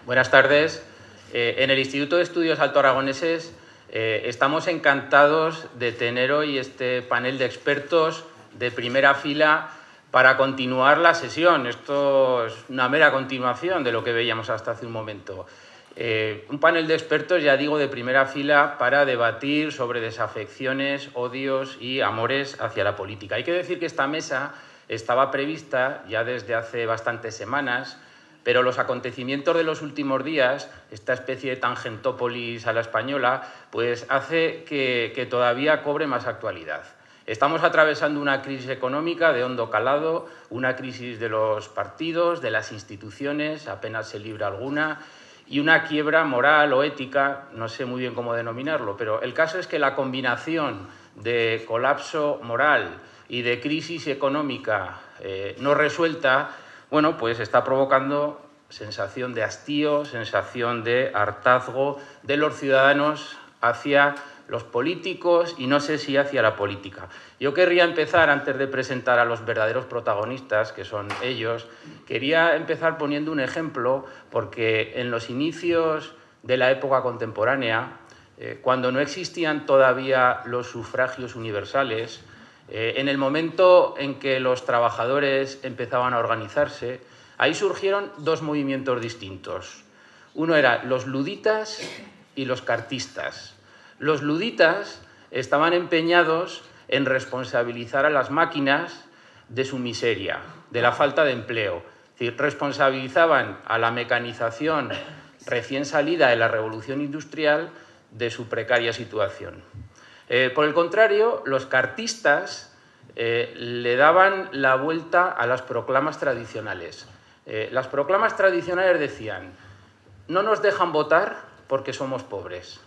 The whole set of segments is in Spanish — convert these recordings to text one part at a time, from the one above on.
Buenas tardes. En el Instituto de Estudios Alto Aragoneses estamos encantados de tener hoy este panel de expertos de primera fila para continuar la sesión. Esto es una mera continuación de lo que veíamos hasta hace un momento. Un panel de expertos, ya digo, de primera fila para debatir sobre desafecciones, odios y amores hacia la política. Hay que decir que esta mesa estaba prevista ya desde hace bastantes semanas, pero los acontecimientos de los últimos días, esta especie de tangentópolis a la española, pues hace que todavía cobre más actualidad. Estamos atravesando una crisis económica de hondo calado, una crisis de los partidos, de las instituciones, apenas se libra alguna, y una quiebra moral o ética, no sé muy bien cómo denominarlo, pero el caso es que la combinación de colapso moral y de crisis económica no resuelta, bueno, pues está provocando sensación de hastío, sensación de hartazgo de los ciudadanos hacia los políticos y no sé si hacia la política. Yo querría empezar, antes de presentar a los verdaderos protagonistas, que son ellos, quería empezar poniendo un ejemplo, porque en los inicios de la época contemporánea, cuando no existían todavía los sufragios universales, en el momento en que los trabajadores empezaban a organizarse, ahí surgieron dos movimientos distintos. Uno era los luditas y los cartistas. Los luditas estaban empeñados en responsabilizar a las máquinas de su miseria, de la falta de empleo. Es decir, responsabilizaban a la mecanización recién salida de la revolución industrial de su precaria situación. Por el contrario, los cartistas le daban la vuelta a las proclamas tradicionales. Las proclamas tradicionales decían: no nos dejan votar porque somos pobres.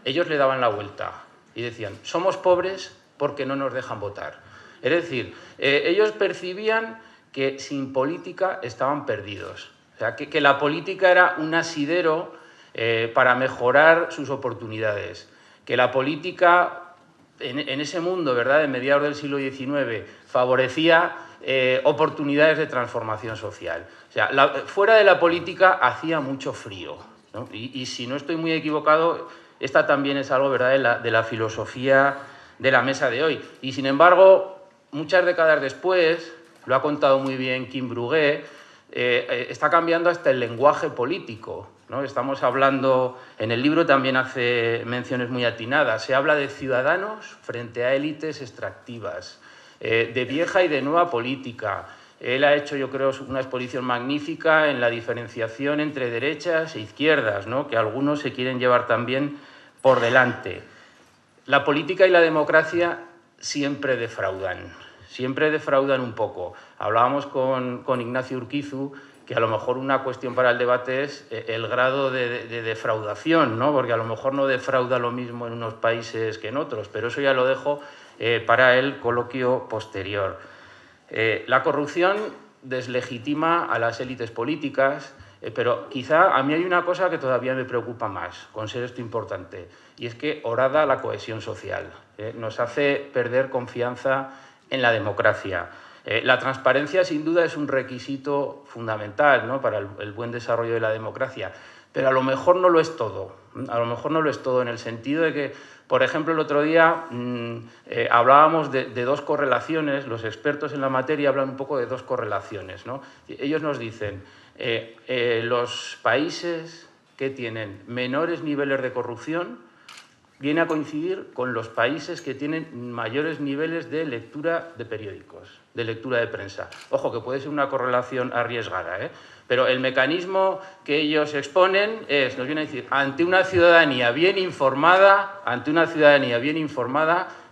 Ellos le daban la vuelta y decían: somos pobres porque no nos dejan votar. Es decir, ellos percibían que sin política estaban perdidos. O sea, que la política era un asidero para mejorar sus oportunidades. Que la política, en ese mundo, ¿verdad?, de mediados del siglo XIX, favorecía oportunidades de transformación social. O sea, fuera de la política hacía mucho frío, ¿no? Y si no estoy muy equivocado, esta también es algo, ¿verdad?, de la filosofía de la mesa de hoy. Y, sin embargo, muchas décadas después, lo ha contado muy bien Kim Brugué, está cambiando hasta el lenguaje político, ¿no? Estamos hablando, en el libro también hace menciones muy atinadas, se habla de ciudadanos frente a élites extractivas, de vieja y de nueva política. Él ha hecho, yo creo, una exposición magnífica en la diferenciación entre derechas e izquierdas, ¿no?, que algunos se quieren llevar también por delante. La política y la democracia siempre defraudan un poco. Hablábamos con Ignacio Urquizu que a lo mejor una cuestión para el debate es el grado de defraudación, ¿no?, porque a lo mejor no defrauda lo mismo en unos países que en otros, pero eso ya lo dejo para el coloquio posterior. La corrupción deslegitima a las élites políticas, pero quizá a mí hay una cosa que todavía me preocupa más, con ser esto importante, y es que horada la cohesión social. Nos hace perder confianza en la democracia. La transparencia, sin duda, es un requisito fundamental, ¿no?, para el buen desarrollo de la democracia, pero a lo mejor no lo es todo. A lo mejor no lo es todo, en el sentido de que, por ejemplo, el otro día hablábamos de dos correlaciones. Los expertos en la materia hablan un poco de dos correlaciones, ¿no? Ellos nos dicen los países que tienen menores niveles de corrupción viene a coincidir con los países que tienen mayores niveles de lectura de periódicos, de lectura de prensa. Ojo, que puede ser una correlación arriesgada, pero el mecanismo que ellos exponen nos viene a decir, ante una ciudadanía bien informada,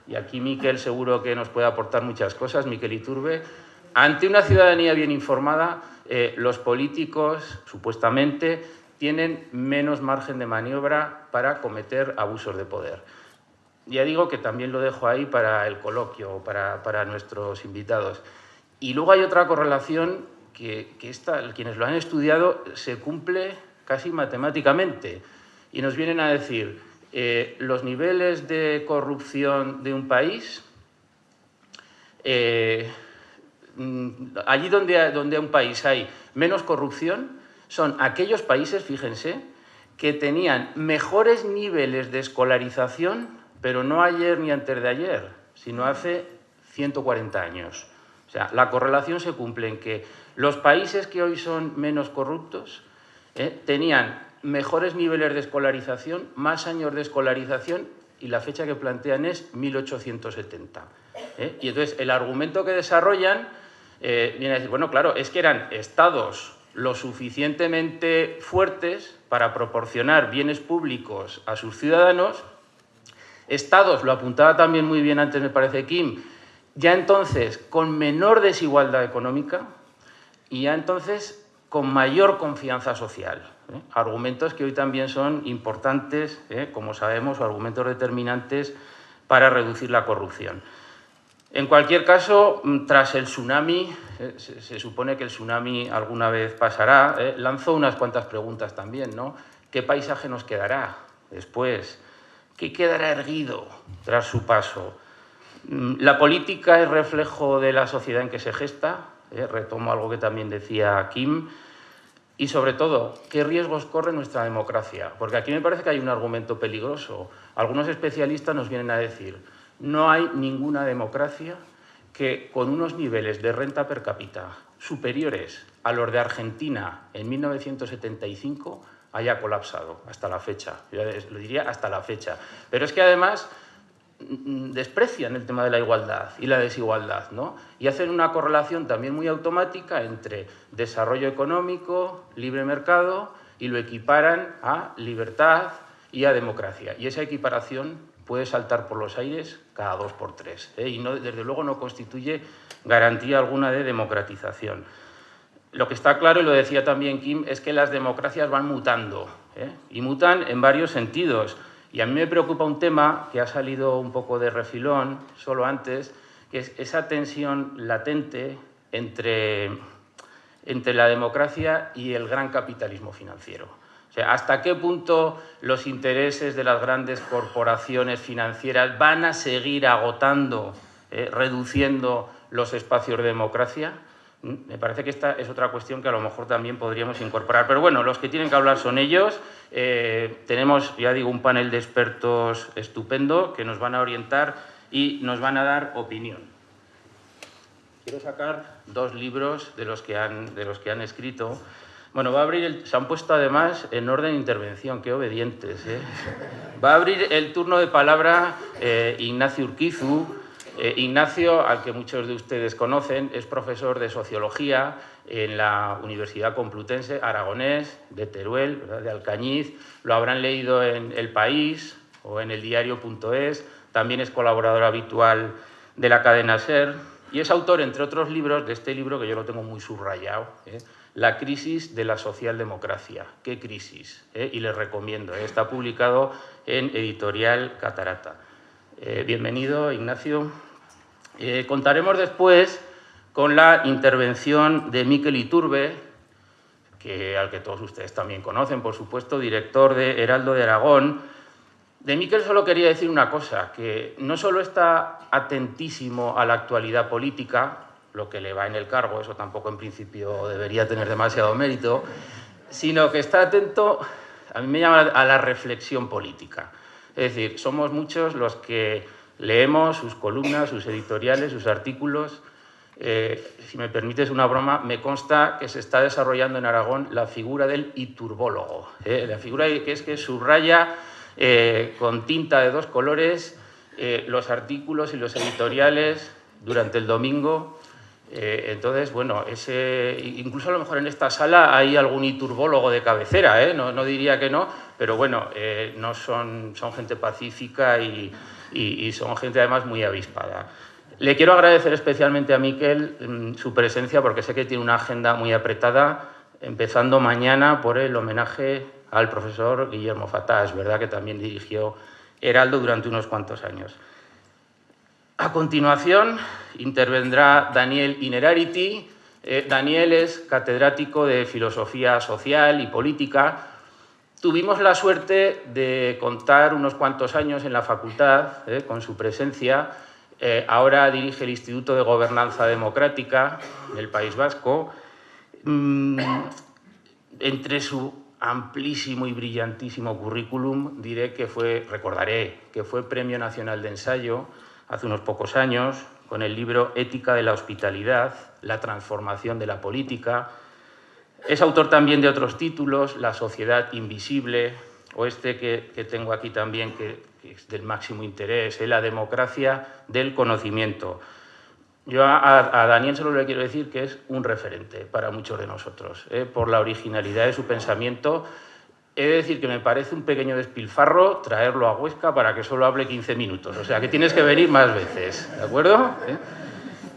y aquí Miquel seguro que nos puede aportar muchas cosas, Miquel Iturbe, ante una ciudadanía bien informada, los políticos, supuestamente, tienen menos margen de maniobra para cometer abusos de poder. Ya digo que también lo dejo ahí para el coloquio, para nuestros invitados. Y luego hay otra correlación que quienes lo han estudiado se cumple casi matemáticamente. Y nos vienen a decir, los niveles de corrupción de un país, allí donde un país hay menos corrupción, son aquellos países, fíjense, que tenían mejores niveles de escolarización, pero no ayer ni antes de ayer, sino hace 140 años. O sea, la correlación se cumple en que los países que hoy son menos corruptos tenían mejores niveles de escolarización, más años de escolarización, y la fecha que plantean es 1870. Y entonces el argumento que desarrollan viene a decir, bueno, claro, es que eran estados lo suficientemente fuertes para proporcionar bienes públicos a sus ciudadanos, estados, lo apuntaba también muy bien antes, me parece, Kim, ya entonces con menor desigualdad económica y ya entonces con mayor confianza social. Argumentos que hoy también son importantes, como sabemos, o argumentos determinantes para reducir la corrupción. En cualquier caso, tras el tsunami, se supone que el tsunami alguna vez pasará, lanzó unas cuantas preguntas también, ¿no? ¿Qué paisaje nos quedará después? ¿Qué quedará erguido tras su paso? La política es reflejo de la sociedad en que se gesta, retomo algo que también decía Kim, y sobre todo, ¿qué riesgos corre nuestra democracia? Porque aquí me parece que hay un argumento peligroso. Algunos especialistas nos vienen a decir, no hay ninguna democracia que con unos niveles de renta per cápita superiores a los de Argentina en 1975 haya colapsado hasta la fecha. Yo lo diría hasta la fecha. Pero es que además desprecian el tema de la igualdad y la desigualdad, ¿no? Y hacen una correlación también muy automática entre desarrollo económico, libre mercado, y lo equiparan a libertad y a democracia. Y esa equiparación puede saltar por los aires cada 2 por 3, y no, desde luego no constituye garantía alguna de democratización. Lo que está claro, y lo decía también Kim, es que las democracias van mutando, y mutan en varios sentidos. Y a mí me preocupa un tema que ha salido un poco de refilón solo antes, que es esa tensión latente entre la democracia y el gran capitalismo financiero. O sea, ¿hasta qué punto los intereses de las grandes corporaciones financieras van a seguir agotando, reduciendo los espacios de democracia? Me parece que esta es otra cuestión que a lo mejor también podríamos incorporar. Pero bueno, los que tienen que hablar son ellos. Tenemos, ya digo, un panel de expertos estupendo que nos van a orientar y nos van a dar opinión. Quiero sacar 2 libros de los que han escrito. Bueno, va a abrir se han puesto además en orden de intervención, qué obedientes, ¿eh? Va a abrir el turno de palabra Ignacio Urquizu. Ignacio, al que muchos de ustedes conocen, es profesor de Sociología en la Universidad Complutense, aragonés, de Teruel, ¿verdad?, de Alcañiz. Lo habrán leído en El País o en eldiario.es. También es colaborador habitual de la cadena SER y es autor, entre otros libros, de este libro que yo lo tengo muy subrayado, La crisis de la socialdemocracia. ¿Qué crisis? Y les recomiendo. Está publicado en Editorial Catarata. Bienvenido, Ignacio. Contaremos después con la intervención de Mikel Iturbe, al que todos ustedes también conocen, por supuesto, director de Heraldo de Aragón. De Mikel solo quería decir una cosa, que no solo está atentísimo a la actualidad política, lo que le va en el cargo, eso tampoco en principio debería tener demasiado mérito, sino que está atento, a mí me llama, a la reflexión política. Es decir, somos muchos los que leemos sus columnas, sus editoriales, sus artículos. Si me permites una broma, me consta que se está desarrollando en Aragón la figura del iturbólogo, la figura que es que subraya con tinta de 2 colores los artículos y los editoriales durante el domingo. Entonces, bueno, incluso a lo mejor en esta sala hay algún iturbólogo de cabecera, no diría que no, pero bueno, no son gente pacífica y son gente además muy avispada. Le quiero agradecer especialmente a Mikel su presencia porque sé que tiene una agenda muy apretada, empezando mañana por el homenaje al profesor Guillermo Fatás, ¿verdad?, que también dirigió Heraldo durante unos cuantos años. A continuación intervendrá Daniel Innerarity. Daniel es catedrático de Filosofía Social y Política. Tuvimos la suerte de contar unos cuantos años en la facultad con su presencia. Ahora dirige el Instituto de Gobernanza Democrática del País Vasco. Entre su amplísimo y brillantísimo currículum recordaré que fue Premio Nacional de Ensayo hace unos pocos años con el libro Ética de la Hospitalidad, la transformación de la política. Es autor también de otros títulos, La sociedad invisible, o este que tengo aquí también, que es del máximo interés, La democracia del conocimiento. Yo a Daniel solo le quiero decir que es un referente para muchos de nosotros, por la originalidad de su pensamiento. He de decir que me parece un pequeño despilfarro traerlo a Huesca para que solo hable 15 minutos. O sea, que tienes que venir más veces, ¿de acuerdo?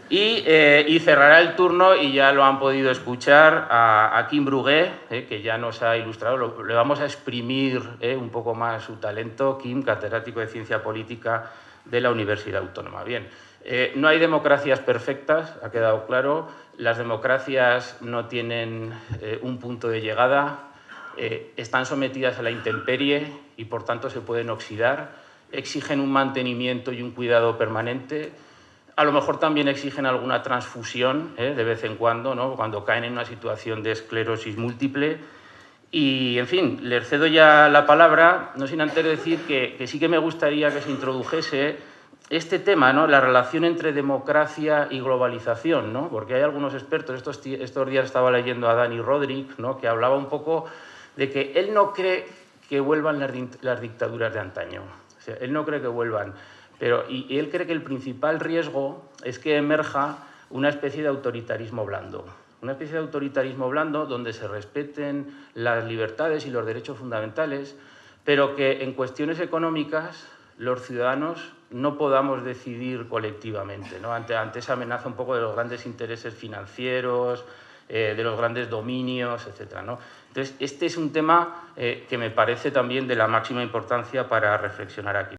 Y cerrará el turno, y ya lo han podido escuchar, a Quim Brugué, que ya nos ha ilustrado. Le vamos a exprimir un poco más su talento. Quim, catedrático de Ciencia Política de la Universidad Autónoma. Bien, no hay democracias perfectas, ha quedado claro. Las democracias no tienen un punto de llegada, están sometidas a la intemperie y, por tanto, se pueden oxidar, exigen un mantenimiento y un cuidado permanente. A lo mejor también exigen alguna transfusión de vez en cuando, ¿no?, cuando caen en una situación de esclerosis múltiple. Y, en fin, les cedo ya la palabra, no sin antes decir que sí que me gustaría que se introdujese este tema, ¿no?, la relación entre democracia y globalización, ¿no?, porque hay algunos expertos, estos días estaba leyendo a Dani Rodrik, ¿no?, que hablaba un poco de que él no cree que vuelvan las dictaduras de antaño. O sea, él no cree que vuelvan, y él cree que el principal riesgo es que emerja una especie de autoritarismo blando. Una especie de autoritarismo blando donde se respeten las libertades y los derechos fundamentales, pero que en cuestiones económicas los ciudadanos no podamos decidir colectivamente, ¿no?, ante esa amenaza un poco de los grandes intereses financieros, de los grandes dominios, etcétera, ¿no? Entonces, este es un tema que me parece también de la máxima importancia para reflexionar aquí.